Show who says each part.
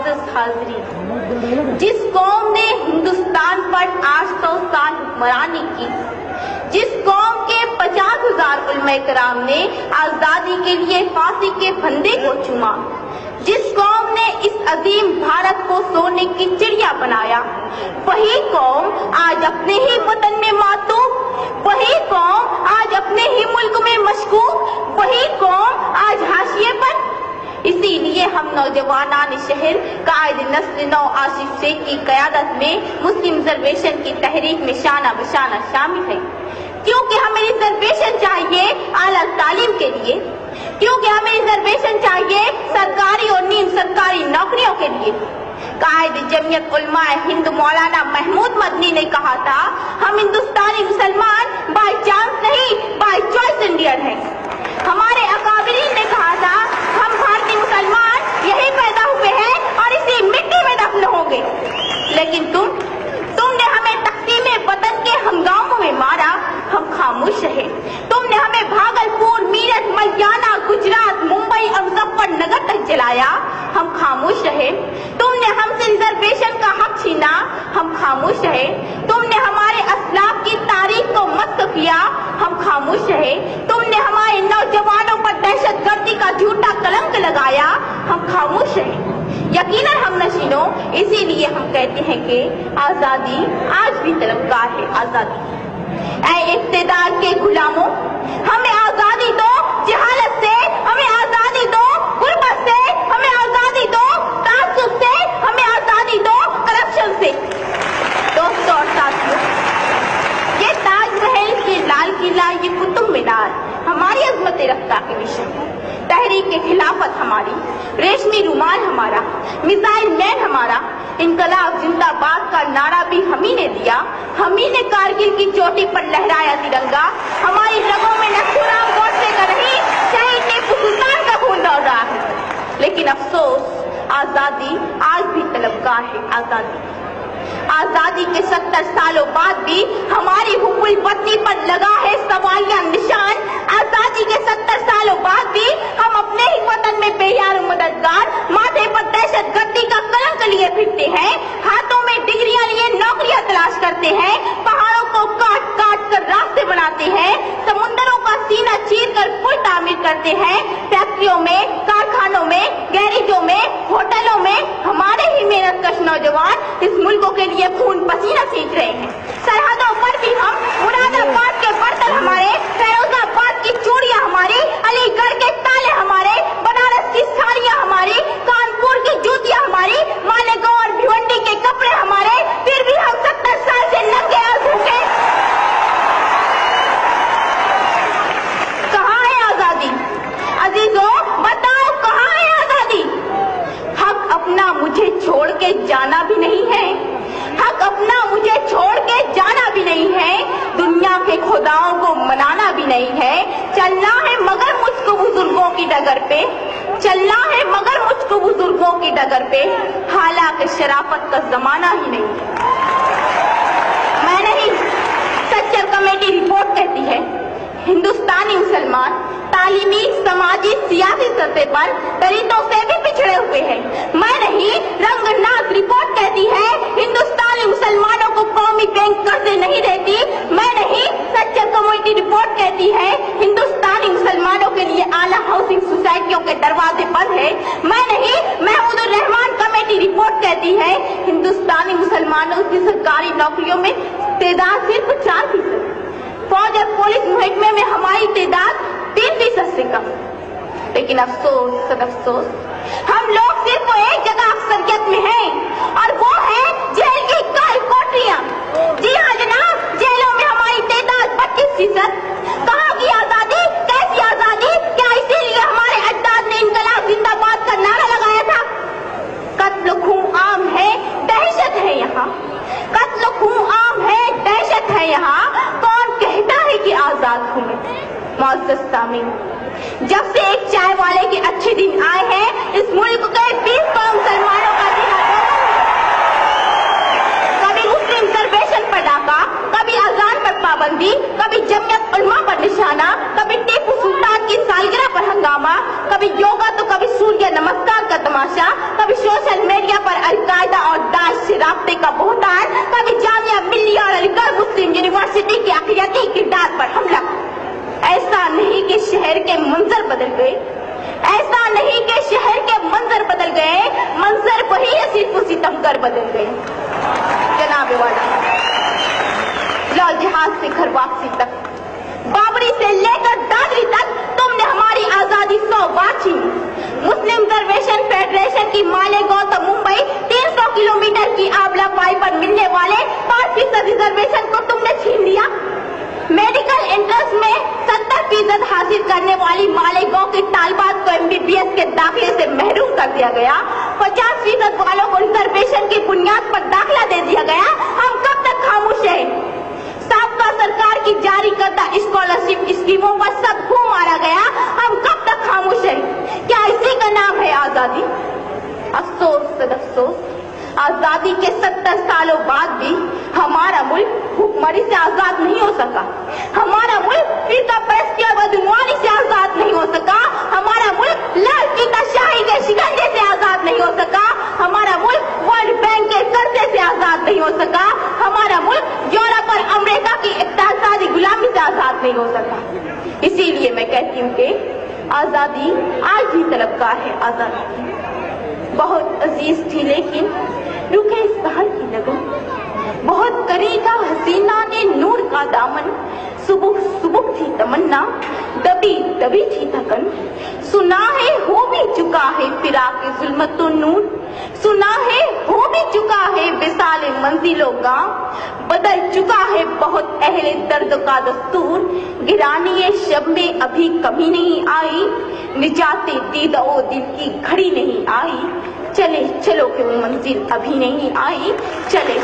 Speaker 1: मुआज़्ज़ज़ हाज़रीन, जिस कौम ने हिंदुस्तान पर 800 साल हुक्मरानी की, जिस कौम के 50,000 उलमा कराम ने आज़ादी के लिए फांसी के फंदे को चूमा, जिस कौम ने इस अजीम भारत को सोने की चिड़िया बनाया, वही कौम आज अपने ही वतन में मातूम, वही कौम आज अपने ही मुल्क में मशकूक, वही कौम आज हाशिए पर। इसीलिए हम नौजवानान शहर कायद नस्ल नौ आसिफ शेख की क़यादत में मुस्लिम रिजर्वेशन की तहरीक में शाना बशाना शामिल है, क्योंकि हमें रिजर्वेशन चाहिए आला तालीम के लिए, क्योंकि हमें रिजर्वेशन चाहिए सरकारी और नीम सरकारी नौकरियों के लिए। कायद जमीयत उलमाए हिंद मौलाना महमूद मदनी ने कहा था, हम हिंदुस्तानी मुसलमान बाय चांस नहीं बाय चॉइस इंडियन हैं। हमारे अकाबिरीन ने कहा था, हम भारतीय मुसलमान यही पैदा हुए हैं और इसी मिट्टी में दफन होंगे। लेकिन तुमने हमें तक़सीम वतन के हंगामों में मारा, हम खामोश रहे। तुमने हमें भागलपुर, मीरठ, मलियाना, गुजरात, मुंबई और मुजफ्फरनगर तक जलाया, हम खामोश रहे। तुमने हमसे रिजर्वेशन का हक छीना, हम खामोश रहे। तुमने हमारे असलाफ की तारीख को मस्त किया, हम खामोश रहे। तुमने हमारे नौजवानों पर दहशतगर्दी का झूठा कलंक लगाया, हम खामोश रहे। यकीनन हम नशीनों, इसीलिए हम कहते हैं कि आजादी आज भी तलबगार है। आजादी ऐ इक़्तिदार के गुलामों, हमें आजादी दो जहालत से, हमें आजादी दो गुर्बत से, हमें आजादी दो तासुब से, हमें आजादी दो करप्शन से। दोस्तों और साथियों, ये ताजमहल, ये लाल किला, ये कुतुब मीनार हमारी अजमत रफ्ता के निशान है। तहरीक खिलाफत हमारी, रेशमी रुमाल हमारा, मिसाइल मैन हमारा, इनकलाब जिंदाबाद का नारा भी हमी ने दिया, हमी ने कारगिल की चोटी पर लहराया तिरंगा। हमारी रगों में नथुराम गोडसे का नहीं, शहीद टीपू सुल्तान का खून दौड़ रहा है। लेकिन अफसोस, आजादी आज भी तलबगार है। आजादी के 70 सालों बाद भी हमारी हुब्बुल वतनी पर लगा है सवालिया निशान। आजादी के 70 सालों बाद भी हम अपने ही वतन में बेयार मददगार, माथे पर दहशतगर्दी का कलंक लिए फिरते हैं, हाथों में डिग्रियां लिए नौकरियां तलाश करते हैं, पहाड़ों को काट काट कर रास्ते बनाते हैं, समुद्रों का सीना चीर कर पुल तामीर करते हैं, फैक्ट्रियों में, कारखानों में, गैरेजों में, होटलों में हमारे ही मेहनतकश नौजवान इस मुल्कों के लिए खून पसीना सींच रहे हैं। सरहदों पर भी हम, मुरादाबाद के बर्तन हमारे, फैरोजाबाद की चूड़ियां हमारी, अलीगढ़ के ताले हमारे, बनारस की साड़ियां हमारी, कानपुर की जूतियां हमारी, मालेगांव और भिवंडी के कपड़े हमारे, फिर भी हम 70 साल से नंगे और भूखे। कहाँ है आजादी? अजीजों बताओ, कहाँ है आजादी? हक अपना मुझे छोड़ के जाना भी नहीं है, हक अपना मुझे छोड़ के जाना भी नहीं है, दुनिया के खुदाओं को मनाना भी नहीं है। चलना है मगर मुझको बुजुर्गों की डगर पे, चलना है मगर मुझको बुजुर्गों की डगर पे, हालांकि शराफत का जमाना ही नहीं है। मैं नहीं, सच्चर कमेटी रिपोर्ट कहती है, हिंदुस्तानी मुसलमान तालीमी, समाजी, सियासी सतह पर दलितों से भी पिछड़े हुए हैं। मैं नहीं, रंगनाथ रिपोर्ट कहती है, हिंदुस्तानी मुसलमानों को कौमी बैंक कर्जे नहीं देती। मैं नहीं, सच्चर कमेटी रिपोर्ट कहती है, हिंदुस्तानी मुसलमानों के लिए आला हाउसिंग सोसाइटियों के दरवाजे बंद है। मैं नहीं, महमूदुर रहमान कमेटी रिपोर्ट कहती है, हिंदुस्तानी मुसलमानों की सरकारी नौकरियों में तादाद सिर्फ 4%, फौज और पुलिस महकमे में हमारी तादाद 3% से कम। लेकिन अफसोस सदअफसोस, हम लोग सिर्फ एक जगह अक्सरियत में हैं और वो है जेल की काल कोठरियां। जी हाँ जनाब, जेलों में हमारी तादाद 25%। कहाँ की आजादी? कैसी आजादी? क्या इसीलिए हमारे अजदाद ने इनकलाब जिंदाबाद का नारा लगाया था? कत्ल खून आम है, दहशत है यहाँ, कत्ल खून आम है, दहशत है यहाँ। कौन कहता है कि आजाद हूँ मैं? मुअज़्ज़ज़ सामीन, जब से एक चाय वाले के अच्छे दिन आए हैं, इस मुल्क के 20 करोड़ मुसलमानों का दिन कभी मुस्लिम रिजर्वेशन पर डाका, कभी अजान पर पाबंदी, कभी जमीयत उलमा पर निशाना, कभी टीपू सुल्तान की सालगिरह पर हंगामा, कभी योगा तो कभी सूर्य नमस्कार का तमाशा, कभी सोशल मीडिया अलकायदा और दाइश से राब्ते का बोहतान, कभी जामिया मिल्लिया और अलीगढ़ मुस्लिम यूनिवर्सिटी के अक़लियती किरदार पर हमला। ऐसा नहीं कि शहर के मंजर बदल गए, ऐसा नहीं कि शहर के मंजर बदल गए, मंजर वही सिर्फ सितमगर बदल गए। जनाब वाला, लाल जहाज से घर वापसी तक, बाबरी से लेकर दादरी तक तुमने हमारी आजादी 100 बार छीनी। मुस्लिम रिजर्वेशन फेडरेशन की मालेगांव तो मुंबई 300 किलोमीटर की आबला पाई पर मिलने वाले 5% रिजर्वेशन को तुमने छीन लिया। मेडिकल एंट्रेंस में 70% हासिल करने वाली मालेगांव के तालबात को MBBS के दाखिले से महरूम कर दिया गया। 50% वालों को रिजर्वेशन की बुनियाद पर दाखिला दे दिया गया। हम कब तक खामोश हैं? साबका सरकार की जारी करदा स्कॉलरशिप स्कीमों पर सब घूम मारा गया। हम कब तक खामोश हैं? क्या इसी का नाम है आजादी? अफसोस अफसोस, आजादी के 70 सालों बाद भी हमारा मुल्क भूखमरी से आजाद नहीं हो सका। हमारा मुल्क फिरका परस्ती और बदगुमानी से आजाद नहीं हो सका। हमारा मुल्क लाल फीताशाही के शिकंजे से आजाद नहीं हो सका। हमारा मुल्क वर्ल्ड बैंक के कर्जे से आजाद नहीं हो सका। हमारा मुल्क यूरोप और अमेरिका की इक़्तिसादी गुलामी से आजाद नहीं हो सका। इसीलिए मैं कहती हूँ कि आजादी आज भी तलबगार है। आजादी बहुत अजीज थी लेकिन रुके इस बहार की लगन, बहुत करीब था हसीना ने नूर का दामन, सुबह सुबह थी तमन्ना, दबी दबी थी थकन। सुना है हो भी चुका है फिराक जुल्मतो नूर, सुना है हो भी चुका है विसाल मंजिलों का, बदल चुका है बहुत अहले दर्द का दस्तूर। गिरानी शब में अभी कमी नहीं आई, निजाते दीदा ओ दिल की घड़ी नहीं आई। चले चलो कि वो मंजिल अभी नहीं आई, चले